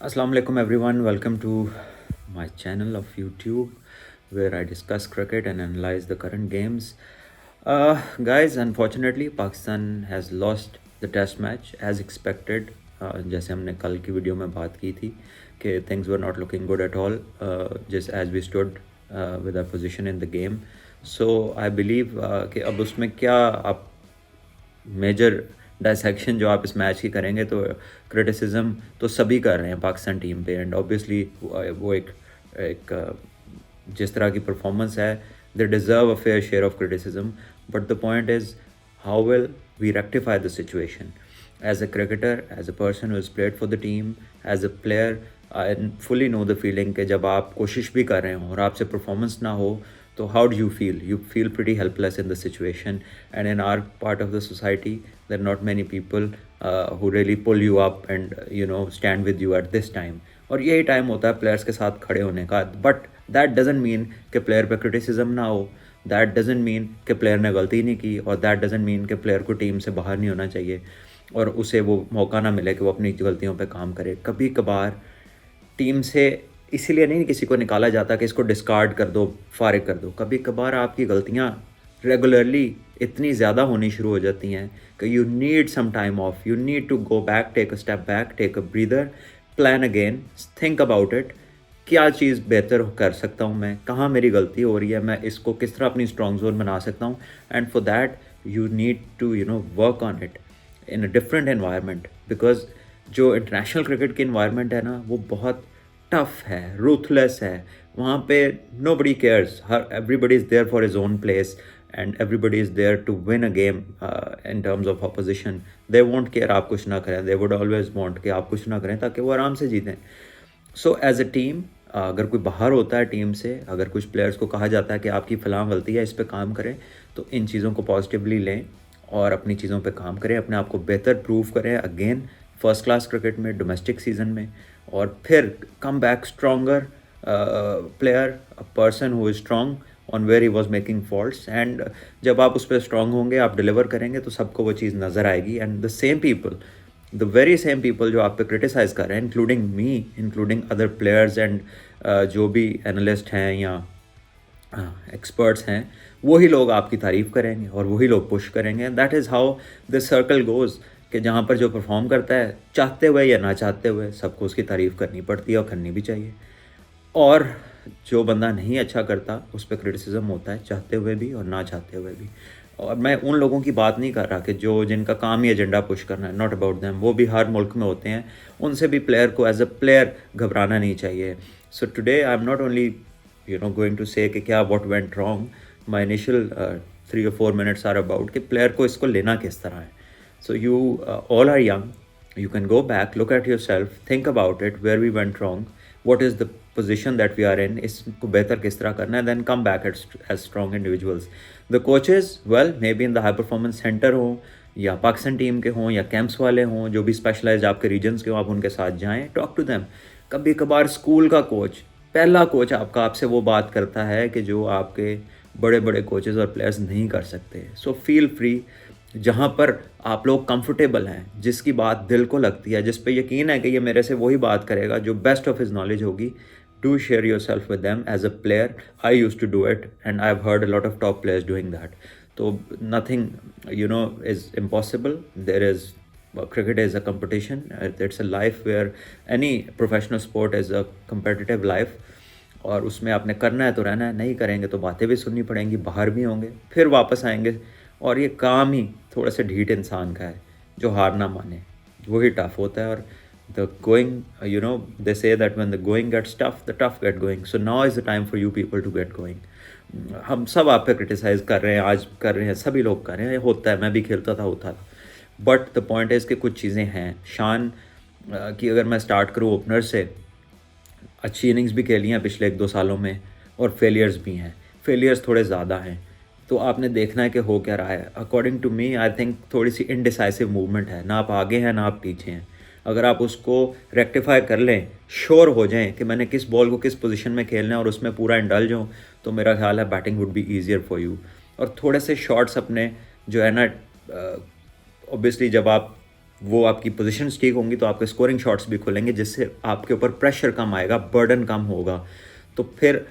Assalamu alaikum everyone. Welcome to my channel of YouTube where I discuss cricket and analyze the current games. Guys, unfortunately Pakistan has lost the test match as expected. जैसे हमने कल की video में बात की थी कि things were not looking good at all just as we stood with our position in the game. So I believe कि अब उसमें क्या आप मेजर डायसेक्शन जो आप इस मैच की करेंगे तो क्रिटिसिज्म तो सभी कर रहे हैं पाकिस्तान टीम पे एंड ऑब्वियसली वो एक जिस तरह की परफॉर्मेंस है they deserve a fair share of criticism but the point is how will we rectify the situation as a cricketer as a person who is played for the team as a player I fully know the feeling कि जब आप कोशिश भी कर रहे हो और आपसे परफॉर्मेंस ना हो तो how do you feel? You feel pretty helpless in the situation, and in our part of the society there are not many people who really pull you up and stand with you at this time. और यही time होता है players के साथ खड़े होने का but that doesn't mean कि प्लेयर पे क्रिटिसिज्म ना हो, दैट डजेंट मीन कि प्लेयर ने गलती नहीं की और दैट डजेंट मीन कि प्लेयर को टीम से बाहर नहीं होना चाहिए और उसे वो मौका ना मिले कि वो अपनी गलतियों पे काम करे. कभी कभार टीम से इसीलिए नहीं किसी को निकाला जाता कि इसको डिस्कार्ड कर दो, फारिग कर दो. कभी कभार आपकी गलतियाँ रेगुलरली इतनी ज़्यादा होनी शुरू हो जाती हैं कि you need some time off, you need to go back, take a step back, take a breather, plan again, think about it. क्या चीज़ बेहतर कर सकता हूँ मैं, कहाँ मेरी गलती हो रही है, मैं इसको किस तरह अपनी स्ट्रॉन्ग जोन बना सकता हूँ. And for that you need to work on it in a different environment because जो इंटरनेशनल क्रिकेट की इन्वायरमेंट है ना वो बहुत टफ है, रूथलेस है. वहाँ पे नो बडी केयर्स, हर everybody is there for his own place and everybody is there to win a game in terms of opposition. They won't care आप कुछ ना करें, दे वुड ऑलवेज वांट कि आप कुछ ना करें ताकि वो आराम से जीतें. सो एज अ टीम अगर कोई बाहर होता है टीम से, अगर कुछ प्लेयर्स को कहा जाता है कि आपकी फ़लाँ गलती है, इस पे काम करें, तो इन चीज़ों को पॉजिटिवली लें और अपनी चीज़ों पे काम करें, अपने आप को बेहतर प्रूव करें अगेन फर्स्ट क्लास क्रिकेट में, डोमेस्टिक सीज़न में, और फिर come back stronger player, a person who is strong on where he was making faults. And जब आप उस पर स्ट्रॉन्ग होंगे, आप डिलीवर करेंगे तो सबको वो चीज़ नज़र आएगी. And the same people, the very same people जो आप पे क्रिटिसाइज़ कर रहे हैं, including me, including other players and जो भी एनालिस्ट हैं या एक्सपर्ट्स हैं, वही लोग आपकी तारीफ़ करेंगे और वही लोग पुश करेंगे. That is how this circle goes कि जहाँ पर जो परफॉर्म करता है, चाहते हुए या ना चाहते हुए, सबको उसकी तारीफ़ करनी पड़ती है और करनी भी चाहिए. और जो बंदा नहीं अच्छा करता उस पर क्रिटिसिज्म होता है, चाहते हुए भी और ना चाहते हुए भी. और मैं उन लोगों की बात नहीं कर रहा कि जो जिनका काम ही एजेंडा पुश करना है, नॉट अबाउट देम. वो भी हर मुल्क में होते हैं, उनसे भी प्लेयर को एज अ प्लेयर घबराना नहीं चाहिए. So today I am not only going to say कि क्या what went wrong. My initial 3 or 4 minutes are about कि प्लेयर को इसको लेना किस तरह है. So you all are young. You can go back, look at yourself, think about it, where we went wrong, what is the position that we are in, इसको बेहतर किस तरह करना है, then come back as strong individuals. The coaches, well, maybe in the high performance center हो या Pakistan team के हों या कैंप्स वाले हों, जो भी स्पेशलाइज आपके रीजन्स के हों, आप उनके साथ जाएं, टॉक टू देम. कभी कभार स्कूल का कोच, पहला कोच आपका, आपसे वो बात करता है कि जो आपके बड़े बड़े कोचेज़ और प्लेयर्स नहीं कर सकते. So feel free. जहाँ पर आप लोग कंफर्टेबल हैं, जिसकी बात दिल को लगती है, जिस पे यकीन है कि ये मेरे से वही बात करेगा जो बेस्ट ऑफ हिज नॉलेज होगी, do share yourself with them as a player. I use to do it and I have heard a lot of top players doing that. तो nothing is impossible. There is cricket is a competition. It's a life where any professional sport is a competitive life. और उसमें आपने करना है तो रहना है, नहीं करेंगे तो बातें भी सुननी पड़ेंगी, बाहर भी होंगे, फिर वापस आएंगे. और ये काम ही थोड़ा सा ढीठ इंसान का है जो हार ना माने, वही टफ होता है. और the going they say that when the going gets tough the tough get going. So now is the time for you people to get going. हम सब आप पे क्रिटिसाइज़ कर रहे हैं, आज कर रहे हैं, सभी लोग कर रहे हैं, ये होता है, मैं भी खेलता था, होता था. बट द पॉइंट इज़ कि कुछ चीज़ें हैं. शान की अगर मैं स्टार्ट करूँ ओपनर से, अच्छी इनिंग्स भी खेली हैं पिछले 1-2 सालों में और फेलियर्स भी हैं. फेलियर्स थोड़े ज़्यादा हैं, तो आपने देखना है कि हो क्या रहा है. According to me I think थोड़ी सी इनडिसाइसिव मूवमेंट है, ना आप आगे हैं ना आप पीछे हैं. अगर आप उसको रेक्टिफाई कर लें, श्योर हो जाएं कि मैंने किस बॉल को किस पोजीशन में खेलना है और उसमें पूरा इंडल्ज हों, तो मेरा ख्याल है batting would be easier for you. और थोड़े से शॉट्स अपने जो है ना, ऑब्वियसली जब आप वो आपकी पोजीशंस ठीक होंगी तो आपके स्कोरिंग शॉट्स भी खुलेंगे, जिससे आपके ऊपर प्रेशर कम आएगा, बर्डन कम होगा, तो फिर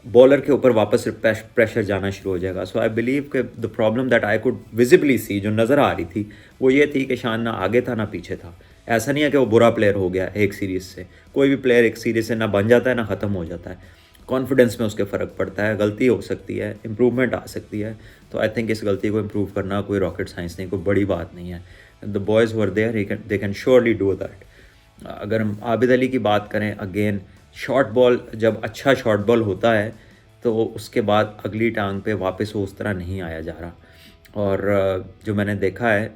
बॉलर के ऊपर वापस प्रेशर जाना शुरू हो जाएगा। सो आई बिलीव कि the problem that I could visibly see, जो नज़र आ रही थी, वो ये थी कि शान ना आगे था ना पीछे था। ऐसा नहीं है कि वो बुरा प्लेयर हो गया एक सीरीज़ से, कोई भी प्लेयर एक सीरीज़ से ना बन जाता है ना ख़त्म हो जाता है, कॉन्फिडेंस में उसके फ़र्क पड़ता है, गलती हो सकती है, इम्प्रूवमेंट आ सकती है। तो आई थिंक इस गलती को इम्प्रूव करना कोई रॉकेट साइंस नहीं, कोई बड़ी बात नहीं है। The boys were there, they can surely do that. अगर हम आबिद अली की बात करें, अगेन शॉर्ट बॉल, जब अच्छा शॉर्ट बॉल होता है तो उसके बाद अगली टांग पे वापस वो उस तरह नहीं आया जा रहा। और जो मैंने देखा है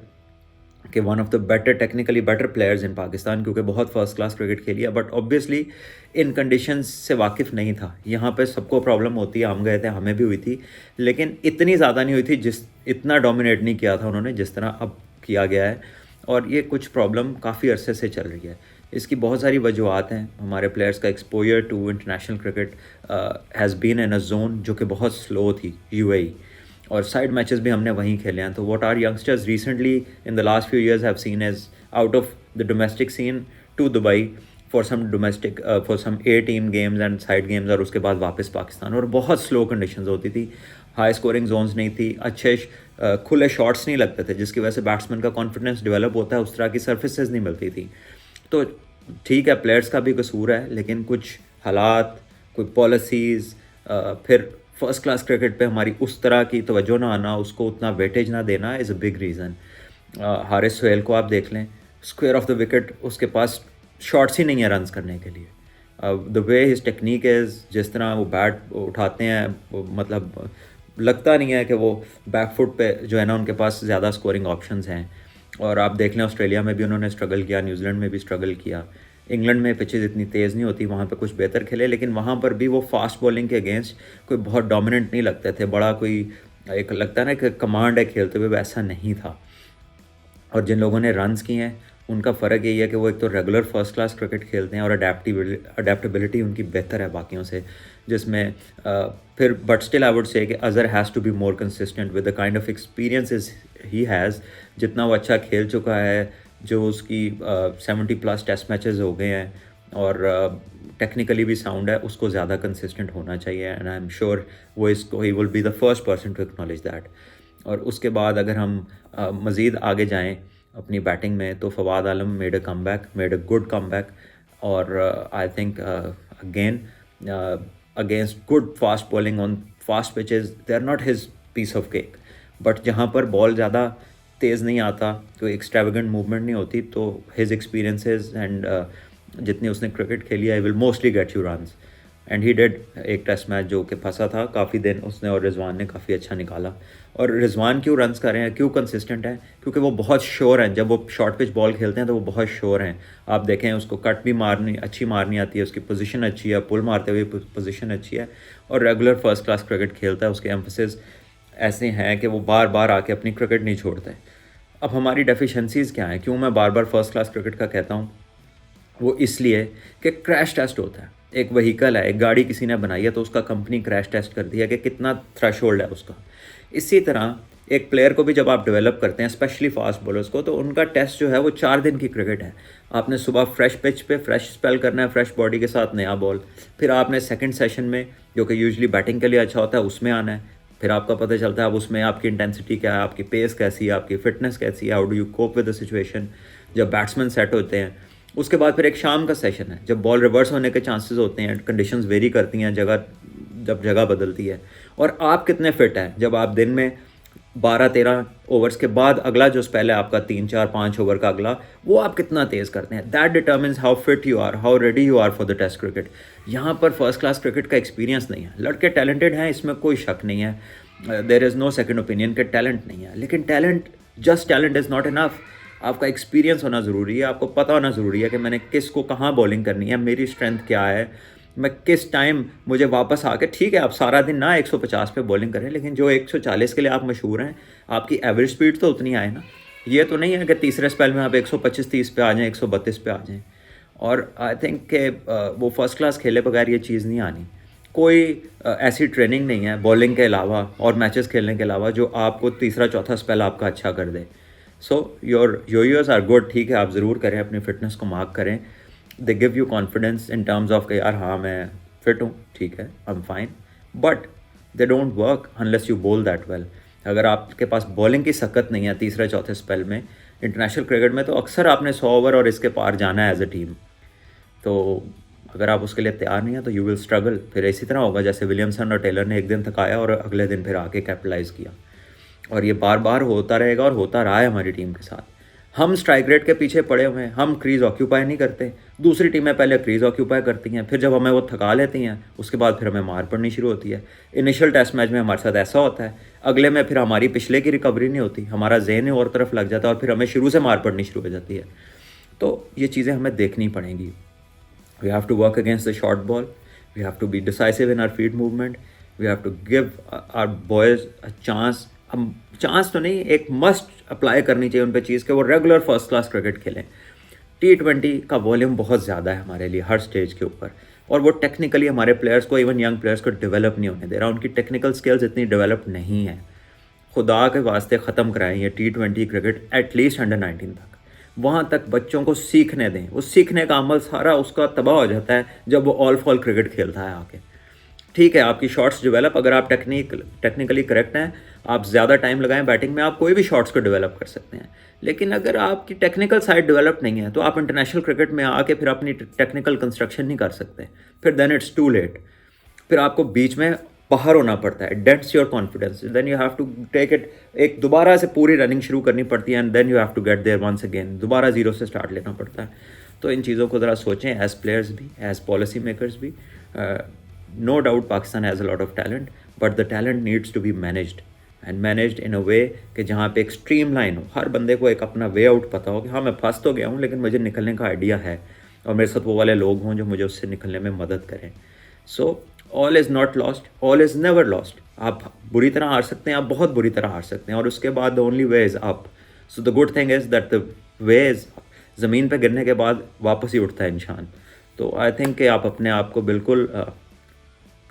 कि one of the better, technically better players in Pakistan, क्योंकि बहुत फर्स्ट क्लास क्रिकेट खेली है, बट ऑब्वियसली इन कंडीशंस से वाकिफ़ नहीं था। यहाँ पे सबको प्रॉब्लम होती है, हम गए थे, हमें भी हुई थी, लेकिन इतनी ज़्यादा नहीं हुई थी, इतना डोमिनेट नहीं किया था उन्होंने जिस तरह अब किया गया है। और ये कुछ प्रॉब्लम काफ़ी अरसे से चल रही है। इसकी बहुत सारी वजूहत हैं। हमारे प्लेयर्स का exposure to international cricket has been in a zone जो कि बहुत स्लो थी, यूएई, और साइड मैचेस भी हमने वहीं खेले हैं। तो what are youngsters recently in the last few years have seen as out of the domestic scene to Dubai for some domestic, for some A team games and side games, और उसके बाद वापस पाकिस्तान। और बहुत स्लो कंडीशंस होती थी, high scoring Jones नहीं थी, अच्छे खुले शॉट्स नहीं लगते थे, जिसकी वजह से बैट्समैन का कॉन्फिडेंस डेवलप होता है, उस तरह की सर्फिसेज नहीं मिलती थी। तो ठीक है, प्लेयर्स का भी कसूर है, लेकिन कुछ हालात, कोई पॉलिसीज़, फिर फर्स्ट क्लास क्रिकेट पे हमारी उस तरह की तवज्जो ना आना, उसको उतना वेटेज ना देना is a big reason. Haris Sohail को आप देख लें, स्क्वायर ऑफ द विकेट उसके पास शॉट्स ही नहीं है रन्स करने के लिए। The way his technique is, जिस तरह वो बैट उठाते हैं, मतलब लगता नहीं है कि वो बैक फुट पे जो है ना उनके पास ज़्यादा स्कोरिंग ऑप्शंस हैं। और आप देख लें, ऑस्ट्रेलिया में भी उन्होंने स्ट्रगल किया, न्यूजीलैंड में भी स्ट्रगल किया, इंग्लैंड में पिचेज इतनी तेज़ नहीं होती, वहाँ पे कुछ बेहतर खेले, लेकिन वहाँ पर भी वो फास्ट बॉलिंग के अगेंस्ट कोई बहुत डोमिनेंट नहीं लगते थे, बड़ा कोई एक लगता है ना कि कमांड है खेलते हुए, वैसा नहीं था। और जिन लोगों ने रन्स किए हैं उनका फ़र्क यही है कि वो एक तो रेगुलर फर्स्ट क्लास क्रिकेट खेलते हैं, और अडेप्टेबिलिटी उनकी बेहतर है बाकियों से, जिसमें फिर but still I would say कि Azhar has to be more consistent with the kind of experiences he has. जितना वो अच्छा खेल चुका है, जो उसकी 70+ टेस्ट मैचेस हो गए हैं, और टेक्निकली भी साउंड है, उसको ज़्यादा कंसिस्टेंट होना चाहिए। एंड आई एम श्योर वो इसको he will be the first person to acknowledge that. और उसके बाद अगर हम मज़ीद आगे जाएं अपनी बैटिंग में, तो Fawad Alam made a comeback, made a good comeback. और I think again against good fast bowling on fast pitches, they are not his piece of cake. But जहाँ पर बॉल ज़्यादा तेज़ नहीं आता, कोई एक्स्ट्रावेगेंट मूवमेंट नहीं होती, तो हिज एक्सपीरियंसेस एंड जितनी उसने क्रिकेट खेली, I will mostly get you runs. And he did. एक टेस्ट मैच जो कि फंसा था काफ़ी दिन, उसने और रिजवान ने काफ़ी अच्छा निकाला। और रिजवान क्यों रन्स कर रहे हैं, क्यों कंसिस्टेंट हैं? क्योंकि वो बहुत श्योर हैं। जब वो शॉर्ट पिच बॉल खेलते हैं तो वो बहुत श्योर हैं। आप देखें, उसको कट भी अच्छी मारनी आती है, उसकी पोजीशन अच्छी है, पुल मारते हुए पोजीशन अच्छी है, और रेगुलर फर्स्ट क्लास क्रिकेट खेलता है। उसके एम्फेसिस ऐसे हैं कि वो बार बार आके अपनी क्रिकेट नहीं छोड़ते। अब हमारी डेफिशिएंसीज़ क्या हैं? क्यों मैं बार बार फर्स्ट क्लास क्रिकेट का कहता हूँ? वो इसलिए कि क्रैश टेस्ट होता है। एक व्हीकल है, एक गाड़ी किसी ने बनाई है, तो उसका कंपनी क्रैश टेस्ट करती है कि कितना थ्रेशोल्ड है उसका। इसी तरह एक प्लेयर को भी जब आप डेवलप करते हैं, स्पेशली फास्ट बॉलर्स को, तो उनका टेस्ट जो है वो 4 दिन की क्रिकेट है। आपने सुबह फ्रेश पिच पे फ्रेश स्पेल करना है, फ्रेश बॉडी के साथ नया बॉल। फिर आपने सेकंड सेशन में, जो कि यूजुअली बैटिंग के लिए अच्छा होता है, उसमें आना है। फिर आपका पता चलता है अब उसमें आपकी इंटेंसिटी क्या है, आपकी पेस कैसी है, आपकी फिटनेस कैसी है, how do you cope with the situation, जब बैट्समैन सेट होते हैं। उसके बाद फिर एक शाम का सेशन है, जब बॉल रिवर्स होने के चांसेस होते हैं, कंडीशंस वेरी करती हैं, जब जगह बदलती है। और आप कितने फिट हैं, जब आप दिन में 12-13 ओवर्स के बाद अगला जो स्पेल है आपका 3-4-5 ओवर का अगला, वो आप कितना तेज़ करते हैं। That determines how fit you are, how ready you are for the test cricket. यहाँ पर फर्स्ट क्लास क्रिकेट का एक्सपीरियंस नहीं है। लड़के टैलेंटेड हैं, इसमें कोई शक नहीं है, there is no second opinion के टैलेंट नहीं है, लेकिन just talent is not enough. आपका एक्सपीरियंस होना ज़रूरी है, आपको पता होना ज़रूरी है कि मैंने किस को कहाँ बॉलिंग करनी है, मेरी स्ट्रेंथ क्या है, मैं किस टाइम मुझे वापस आके, ठीक है आप सारा दिन ना 150 पे बॉलिंग करें, लेकिन जो 140 के लिए आप मशहूर हैं, आपकी एवरेज स्पीड तो उतनी आए ना। ये तो नहीं है कि तीसरे स्पेल में आप 125-30 पे आ जाएँ, 132 पे आ जाएँ। और आई थिंक कि वो फर्स्ट क्लास खेले बगैर ये चीज़ नहीं आनी। कोई ऐसी ट्रेनिंग नहीं है बॉलिंग के अलावा और मैचेस खेलने के अलावा जो आपको तीसरा चौथा स्पेल आपका अच्छा कर दे। सो योर योयोज आर गुड, ठीक है, आप ज़रूर करें, अपनी फिटनेस को मार्क करें. They give you confidence in terms of कि यार हाँ मैं फिट हूँ, ठीक है, I am fine, but they don't work unless you बोल दैट वेल. अगर आपके पास बॉलिंग की सकत नहीं है तीसरे चौथे स्पेल में इंटरनेशनल क्रिकेट में, तो अक्सर आपने 100 ओवर और इसके पार जाना है एज अ टीम. तो अगर आप उसके लिए तैयार नहीं हैं तो यू विल स्ट्रगल. फिर इसी तरह होगा जैसे विलियमसन और टेलर ने एक दिन थकाया और अगले दिन फिर आके कैपिटलाइज़ किया. और ये बार बार होता रहेगा और होता रहा है हमारी टीम के साथ. हम स्ट्राइक रेट के पीछे पड़े हुए हैं, हम क्रीज ऑक्यूपाई नहीं करते, दूसरी टीमें पहले क्रीज ऑक्यूपाई करती हैं, फिर जब हमें वो थका लेती हैं उसके बाद फिर हमें मार पड़नी शुरू होती है. इनिशियल टेस्ट मैच में हमारे साथ ऐसा होता है, अगले में फिर हमारी पिछले की रिकवरी नहीं होती, हमारा जहन और तरफ लग जाता है और फिर हमें शुरू से मार पड़नी शुरू हो जाती है. तो ये चीज़ें हमें देखनी पड़ेंगी. We have to work against the short ball. We have to be decisive in our feet movement. We have to give our boys a chance. हम चांस तो नहीं, एक मस्ट अप्लाई करनी चाहिए उन पर चीज़ के वो रेगुलर फर्स्ट क्लास क्रिकेट खेलें. T20 का वॉल्यूम बहुत ज़्यादा है हमारे लिए हर स्टेज के ऊपर, और वो टेक्निकली हमारे प्लेयर्स को, इवन यंग प्लेयर्स को डेवलप नहीं होने दे रहा. उनकी टेक्निकल स्किल्स इतनी डेवलप नहीं है. खुदा के वास्ते ख़त्म कराएं ये T20 क्रिकेट एटलीस्ट अंडर 19 तक. वहाँ तक बच्चों को सीखने दें. उस सीखने का अमल सारा उसका तबाह हो जाता है जब वो ऑल फॉल क्रिकेट खेलता है आके. ठीक है, आपकी शॉट्स डेवलप, अगर आप टेक्निकली करेक्ट हैं, आप ज़्यादा टाइम लगाएं बैटिंग में, आप कोई भी शॉट्स को डेवलप कर सकते हैं. लेकिन अगर आपकी टेक्निकल साइड डेवलप नहीं है तो आप इंटरनेशनल क्रिकेट में आके फिर अपनी टेक्निकल कंस्ट्रक्शन नहीं कर सकते. फिर देन इट्स टू लेट. फिर आपको बीच में बाहर होना पड़ता है. Dents your confidence. Then you have to take it, एक दोबारा से पूरी रनिंग शुरू करनी पड़ती है, and then you have to get there once again. दोबारा जीरो से स्टार्ट लेना पड़ता है. तो इन चीज़ों को ज़रा सोचें, एज प्लेयर्स भी, एज पॉलिसी मेकर्स भी. No doubt Pakistan has a lot of talent, but the talent needs to be managed, and managed in अ वे कि जहाँ पे एक स्ट्रीम लाइन हो. हर बंदे को एक अपना वे आउट पता हो कि हाँ मैं फंस तो गया हूँ लेकिन मुझे निकलने का आइडिया है, और मेरे साथ वो वाले लोग हों जो मुझे उससे निकलने में मदद करें. So all is not lost, all is never lost. आप बुरी तरह हार सकते हैं, आप बहुत बुरी तरह हार सकते हैं, और उसके बाद the only way is up. So the good thing is that the way is, ज़मीन पे गिरने के बाद वापस ही उठता है इंसान. तो आई थिंक कि आप अपने आप को बिल्कुल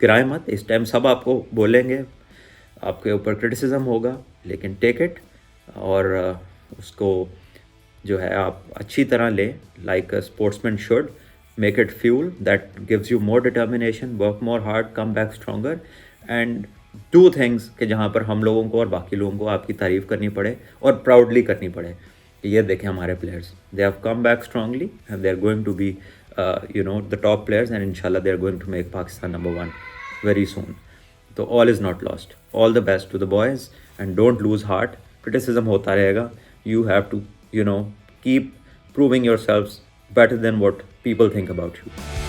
गिराए मत. इस टाइम सब आपको बोलेंगे, आपके ऊपर क्रिटिसिज्म होगा, लेकिन टेक इट, और उसको जो है आप अच्छी तरह लें, like a sportsman should. Make it fuel that gives you more determination, work more hard, come back stronger, and do things कि जहाँ पर हम लोगों को और बाकी लोगों को आपकी तारीफ़ करनी पड़े और प्राउडली करनी पड़े कि ये देखें हमारे players, they have come back strongly and they are going to be the top players, and inshallah they are going to make Pakistan number 1 very soon. तो all is not lost. All the best to the boys and don't lose heart. Criticism होता रहेगा. You have to keep proving yourselves better than what people think about you.